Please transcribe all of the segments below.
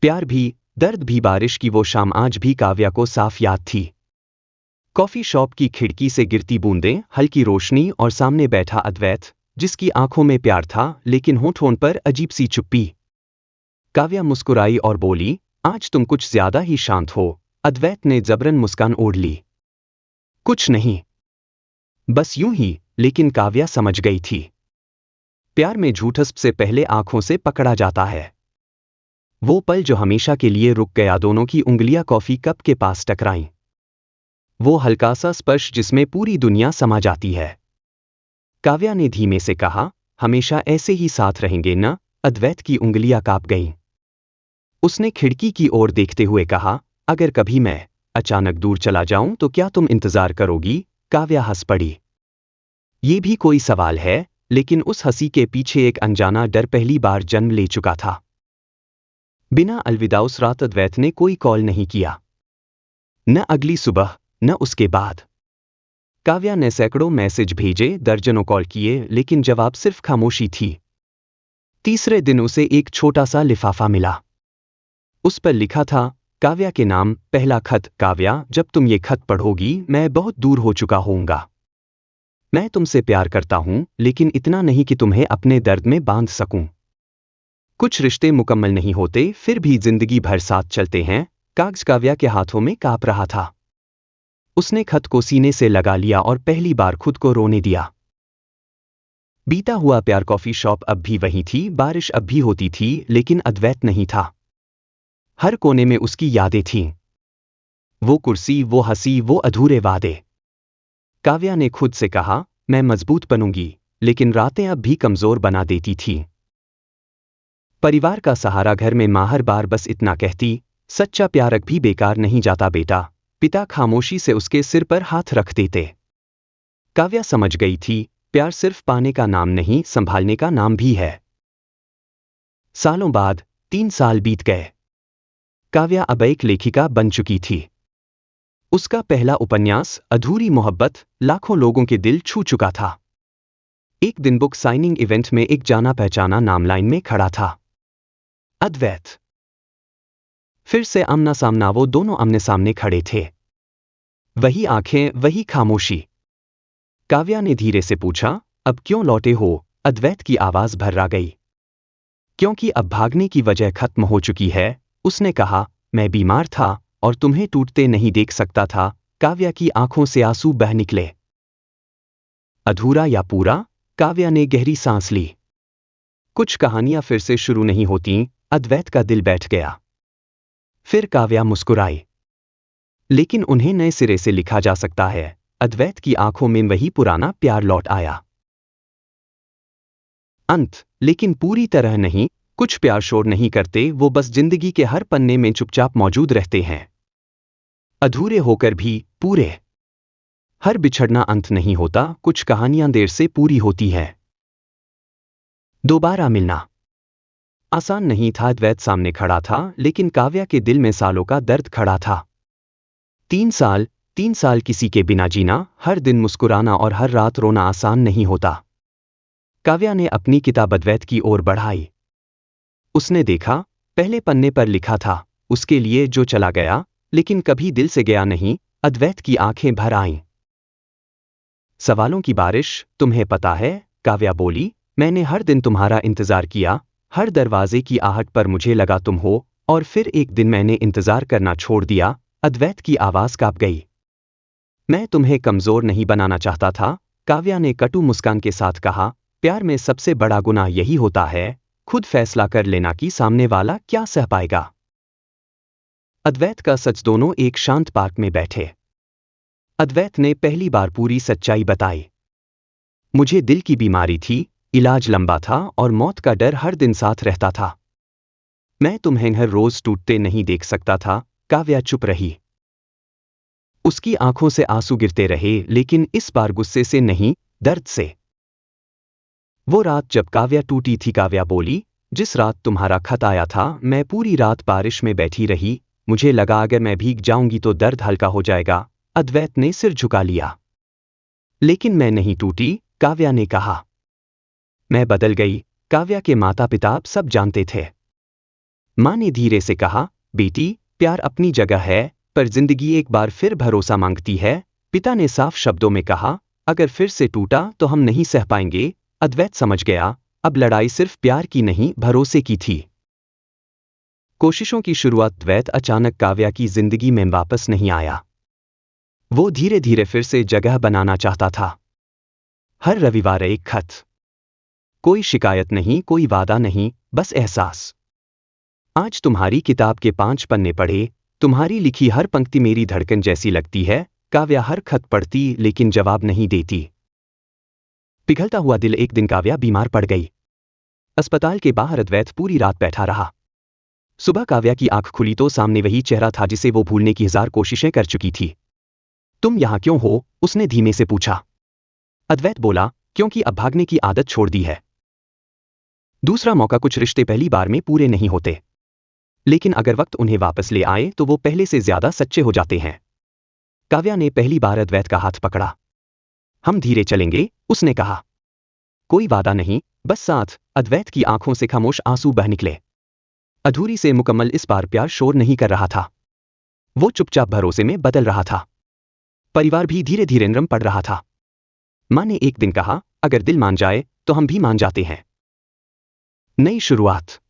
प्यार भी, दर्द भी, बारिश की वो शाम आज भी काव्या को साफ याद थी। कॉफी शॉप की खिड़की से गिरती बूंदें, हल्की रोशनी और सामने बैठा अद्वैत, जिसकी आंखों में प्यार था लेकिन होठों पर अजीब सी चुप्पी। काव्या मुस्कुराई और बोली, आज तुम कुछ ज्यादा ही शांत हो। अद्वैत ने जबरन मुस्कान ओढ़ ली। कुछ नहीं, बस यूं ही। लेकिन काव्या समझ गई थी, प्यार में झूठ से पहले आंखों से पकड़ा जाता है। वो पल जो हमेशा के लिए रुक गया, दोनों की उंगलियां कॉफी कप के पास टकराईं। वो हल्का सा स्पर्श जिसमें पूरी दुनिया समा जाती है। काव्या ने धीमे से कहा, हमेशा ऐसे ही साथ रहेंगे ना? अद्वैत की उंगलियां कांप गईं। उसने खिड़की की ओर देखते हुए कहा, अगर कभी मैं अचानक दूर चला जाऊं तो क्या तुम इंतजार करोगी? काव्या हंस पड़ी। ये भी कोई सवाल है? लेकिन उस हंसी के पीछे एक अनजाना डर पहली बार जन्म ले चुका था। बिना अलविदा उस रात अद्वैत ने कोई कॉल नहीं किया। न अगली सुबह, न उसके बाद। काव्या ने सैकड़ों मैसेज भेजे, दर्जनों कॉल किए, लेकिन जवाब सिर्फ खामोशी थी। तीसरे दिन उसे एक छोटा सा लिफाफा मिला। उस पर लिखा था, काव्या के नाम, पहला खत। काव्या, जब तुम ये खत पढ़ोगी मैं बहुत दूर हो चुका होऊंगा। मैं तुमसे प्यार करता हूं, लेकिन इतना नहीं कि तुम्हें अपने दर्द में बांध सकूं। कुछ रिश्ते मुकम्मल नहीं होते, फिर भी जिंदगी भर साथ चलते हैं। कागज काव्या के हाथों में कांप रहा था। उसने खत को सीने से लगा लिया और पहली बार खुद को रोने दिया। बीता हुआ प्यार, कॉफी शॉप अब भी वही थी, बारिश अब भी होती थी, लेकिन अद्वैत नहीं था। हर कोने में उसकी यादें थीं। वो कुर्सी, वो हंसी, वो अधूरे वादे। काव्या ने खुद से कहा, मैं मजबूत बनूंगी, लेकिन रातें अब भी कमजोर बना देती थीं। परिवार का सहारा, घर में माँ हर बार बस इतना कहती, सच्चा प्यार अब भी बेकार नहीं जाता बेटा। पिता खामोशी से उसके सिर पर हाथ रख देते। काव्या समझ गई थी, प्यार सिर्फ पाने का नाम नहीं, संभालने का नाम भी है। सालों बाद 3 साल बीत गए। काव्या अब एक लेखिका बन चुकी थी। उसका पहला उपन्यास, अधूरी मोहब्बत, लाखों लोगों के दिल छू चुका था। एक दिन बुक साइनिंग इवेंट में एक जाना पहचाना नाम लाइन में खड़ा था, अद्वैत। फिर से आमना सामना, वो दोनों आमने सामने खड़े थे। वही आंखें, वही खामोशी। काव्या ने धीरे से पूछा, अब क्यों लौटे हो? अद्वैत की आवाज भर्रा गई। क्योंकि अब भागने की वजह खत्म हो चुकी है, उसने कहा। मैं बीमार था और तुम्हें टूटते नहीं देख सकता था। काव्या की आंखों से आंसू बह निकले। अधूरा या पूरा? काव्या ने गहरी सांस ली। कुछ कहानियां फिर से शुरू नहीं होती। अद्वैत का दिल बैठ गया। फिर काव्या मुस्कुराई। लेकिन उन्हें नए सिरे से लिखा जा सकता है। अद्वैत की आंखों में वही पुराना प्यार लौट आया। अंत, लेकिन पूरी तरह नहीं। कुछ प्यार शोर नहीं करते, वो बस जिंदगी के हर पन्ने में चुपचाप मौजूद रहते हैं, अधूरे होकर भी पूरे। हर बिछड़ना अंत नहीं होता, कुछ कहानियां देर से पूरी होती हैं। दोबारा मिलना आसान नहीं था। अद्वैत सामने खड़ा था, लेकिन काव्या के दिल में सालों का दर्द खड़ा था। 3 साल किसी के बिना जीना, हर दिन मुस्कुराना और हर रात रोना आसान नहीं होता। काव्या ने अपनी किताब अद्वैत की ओर बढ़ाई। उसने देखा, पहले पन्ने पर लिखा था, उसके लिए जो चला गया, लेकिन कभी दिल से गया नहीं। अद्वैत की आंखें भर आईं। सवालों की बारिश। तुम्हें पता है, काव्या बोली, मैंने हर दिन तुम्हारा इंतजार किया। हर दरवाजे की आहट पर मुझे लगा तुम हो, और फिर एक दिन मैंने इंतजार करना छोड़ दिया। अद्वैत की आवाज कांप गई। मैं तुम्हें कमजोर नहीं बनाना चाहता था, काव्या ने कटु मुस्कान के साथ कहा। प्यार में सबसे बड़ा गुनाह यही होता है, खुद फैसला कर लेना कि सामने वाला क्या सह पाएगा। अद्वैत का सच। दोनों एक शांत पार्क में बैठे। अद्वैत ने पहली बार पूरी सच्चाई बताई। मुझे दिल की बीमारी थी, इलाज लंबा था और मौत का डर हर दिन साथ रहता था। मैं तुम्हें हर रोज टूटते नहीं देख सकता था। काव्या चुप रही। उसकी आंखों से आंसू गिरते रहे, लेकिन इस बार गुस्से से नहीं, दर्द से। वो रात जब काव्या टूटी थी, काव्या बोली, जिस रात तुम्हारा खत आया था, मैं पूरी रात बारिश में बैठी रही। मुझे लगा अगर मैं भीग जाऊंगी तो दर्द हल्का हो जाएगा। अद्वैत ने सिर झुका लिया। लेकिन मैं नहीं टूटी, काव्या ने कहा। मैं बदल गई। काव्या के माता पिता अब सब जानते थे। माँ ने धीरे से कहा, बेटी, प्यार अपनी जगह है, पर जिंदगी एक बार फिर भरोसा मांगती है। पिता ने साफ शब्दों में कहा, अगर फिर से टूटा तो हम नहीं सह पाएंगे। अद्वैत समझ गया, अब लड़ाई सिर्फ प्यार की नहीं, भरोसे की थी। कोशिशों की शुरुआत। अद्वैत अचानक काव्या की जिंदगी में वापस नहीं आया। वो धीरे धीरे फिर से जगह बनाना चाहता था। हर रविवार एक खत। कोई शिकायत नहीं, कोई वादा नहीं, बस एहसास। आज तुम्हारी किताब के 5 पन्ने पढ़े, तुम्हारी लिखी हर पंक्ति मेरी धड़कन जैसी लगती है। काव्या हर खत पढ़ती लेकिन जवाब नहीं देती। पिघलता हुआ दिल। एक दिन काव्या बीमार पड़ गई। अस्पताल के बाहर अद्वैत पूरी रात बैठा रहा। सुबह काव्या की आंख खुली तो सामने वही चेहरा था जिसे वो भूलने की 1000 कोशिशें कर चुकी थी। तुम यहां क्यों हो? उसने धीमे से पूछा। अद्वैत बोला, क्योंकि अब भागने की आदत छोड़ दी है। दूसरा मौका। कुछ रिश्ते पहली बार में पूरे नहीं होते, लेकिन अगर वक्त उन्हें वापस ले आए तो वो पहले से ज्यादा सच्चे हो जाते हैं। काव्या ने पहली बार अद्वैत का हाथ पकड़ा। हम धीरे चलेंगे, उसने कहा। कोई वादा नहीं, बस साथ। अद्वैत की आंखों से खामोश आंसू बह निकले। अधूरी से मुकम्मल। इस बार प्यार शोर नहीं कर रहा था, वो चुपचाप भरोसे में बदल रहा था। परिवार भी धीरे धीरे नरम पड़ रहा था। माँ ने एक दिन कहा, अगर दिल मान जाए तो हम भी मान जाते हैं। नई शुरुआत।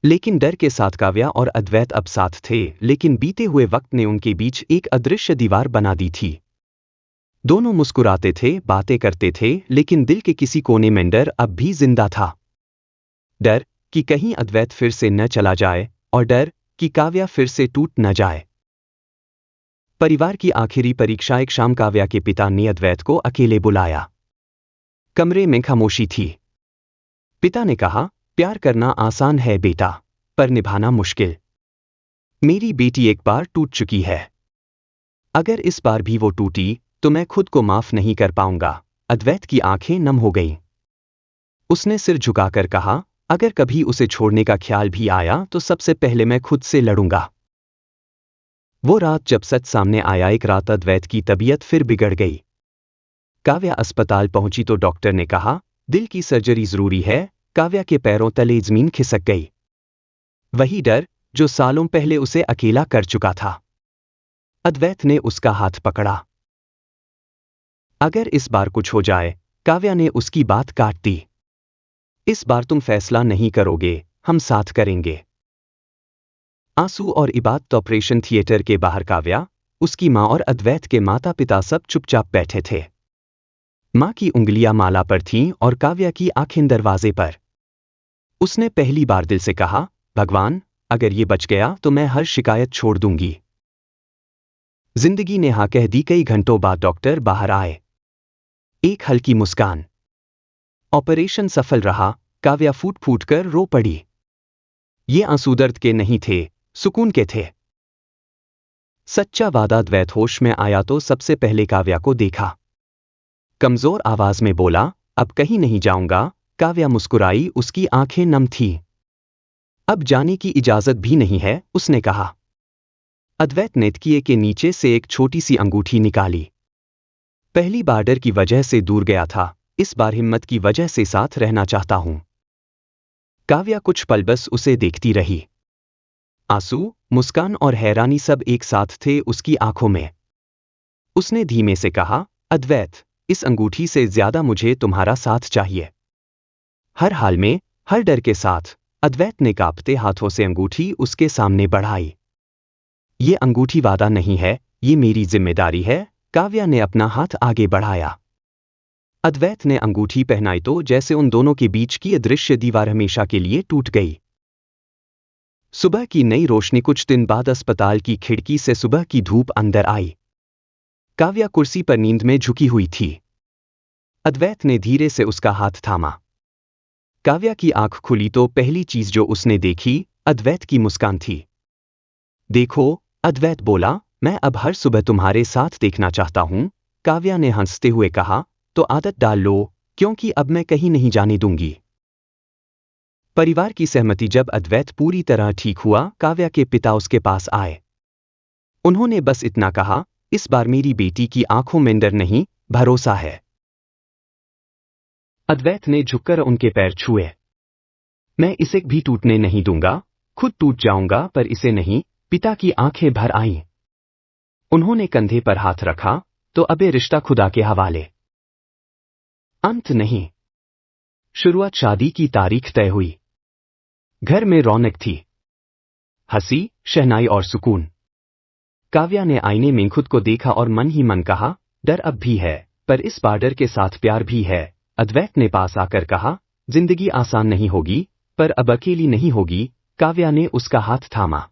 लेकिन डर के साथ काव्या और अद्वैत अब साथ थे, लेकिन बीते हुए वक्त ने उनके बीच एक अदृश्य दीवार बना दी थी। दोनों मुस्कुराते थे, बातें करते थे, लेकिन दिल के किसी कोने में डर अब भी जिंदा था। डर कि कहीं अद्वैत फिर से न चला जाए, और डर कि काव्या फिर से टूट न जाए। परिवार की आखिरी परीक्षा। एक शाम काव्या के पिता ने अद्वैत को अकेले बुलाया। कमरे में खामोशी थी। पिता ने कहा, प्यार करना आसान है बेटा, पर निभाना मुश्किल। मेरी बेटी एक बार टूट चुकी है। अगर इस बार भी वो टूटी तो मैं खुद को माफ नहीं कर पाऊंगा। अद्वैत की आंखें नम हो गईं। उसने सिर झुकाकर कहा, अगर कभी उसे छोड़ने का ख्याल भी आया तो सबसे पहले मैं खुद से लड़ूंगा। वो रात जब सच सामने आया। एक रात अद्वैत की तबीयत फिर बिगड़ गई। काव्या अस्पताल पहुंची तो डॉक्टर ने कहा, दिल की सर्जरी जरूरी है। काव्या के पैरों तले जमीन खिसक गई। वही डर जो सालों पहले उसे अकेला कर चुका था। अद्वैत ने उसका हाथ पकड़ा। अगर इस बार कुछ हो जाए। काव्या ने उसकी बात काट दी। इस बार तुम फैसला नहीं करोगे, हम साथ करेंगे। आंसू और इबादत। ऑपरेशन थिएटर के बाहर काव्या, उसकी माँ और अद्वैत के माता पिता सब चुपचाप बैठे थे। माँ की उंगलियां माला पर थीं और काव्या की आंखें दरवाजे पर। उसने पहली बार दिल से कहा, भगवान, अगर ये बच गया तो मैं हर शिकायत छोड़ दूंगी। जिंदगी ने हाँ कह दी। कई घंटों बाद डॉक्टर बाहर आए। एक हल्की मुस्कान। ऑपरेशन सफल रहा। काव्या फूट फूट कर रो पड़ी। ये आंसू दर्द के नहीं थे, सुकून के थे। सच्चा वादा। अद्वैत होश में आया तो सबसे पहले काव्या को देखा। कमजोर आवाज में बोला, अब कहीं नहीं जाऊंगा। काव्या मुस्कुराई, उसकी आंखें नम थीं। अब जाने की इजाजत भी नहीं है, उसने कहा। अद्वैत ने तकिए के नीचे से एक छोटी सी अंगूठी निकाली। पहली बार डर की वजह से दूर गया था, इस बार हिम्मत की वजह से साथ रहना चाहता हूं। काव्या कुछ पल बस उसे देखती रही। आंसू, मुस्कान और हैरानी सब एक साथ थे उसकी आंखों में। उसने धीमे से कहा, अद्वैत, इस अंगूठी से ज्यादा मुझे तुम्हारा साथ चाहिए। हर हाल में, हर डर के साथ। अद्वैत ने कांपते हाथों से अंगूठी उसके सामने बढ़ाई। ये अंगूठी वादा नहीं है, ये मेरी जिम्मेदारी है। काव्या ने अपना हाथ आगे बढ़ाया। अद्वैत ने अंगूठी पहनाई तो जैसे उन दोनों के बीच की अदृश्य दीवार हमेशा के लिए टूट गई। सुबह की नई रोशनी। कुछ दिन बाद अस्पताल की खिड़की से सुबह की धूप अंदर आई। काव्या कुर्सी पर नींद में झुकी हुई थी। अद्वैत ने धीरे से उसका हाथ थामा। काव्या की आंख खुली तो पहली चीज जो उसने देखी, अद्वैत की मुस्कान थी। देखो, अद्वैत बोला, मैं अब हर सुबह तुम्हारे साथ देखना चाहता हूं। काव्या ने हंसते हुए कहा, तो आदत डाल लो, क्योंकि अब मैं कहीं नहीं जाने दूंगी। परिवार की सहमति। जब अद्वैत पूरी तरह ठीक हुआ, काव्या के पिता उसके पास आए। उन्होंने बस इतना कहा, इस बार मेरी बेटी की आंखों में डर नहीं, भरोसा है। अद्वैत ने झुककर उनके पैर छुए। मैं इसे भी टूटने नहीं दूंगा। खुद टूट जाऊंगा पर इसे नहीं। पिता की आंखें भर आईं। उन्होंने कंधे पर हाथ रखा, तो अब ये रिश्ता खुदा के हवाले। अंत नहीं। शुरुआत शादी की तारीख तय हुई। घर में रौनक थी, हंसी, शहनाई और सुकून। काव्या ने आईने में खुद को देखा और मन ही मन कहा, डर अब भी है, पर इस बार डर के साथ प्यार भी है। अद्वैत ने पास आकर कहा, जिंदगी आसान नहीं होगी, पर अब अकेली नहीं होगी। काव्या ने उसका हाथ थामा।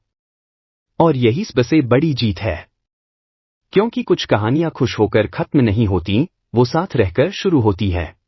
और यही सबसे बड़ी जीत है, क्योंकि कुछ कहानियां खुश होकर खत्म नहीं होती, वो साथ रहकर शुरू होती है।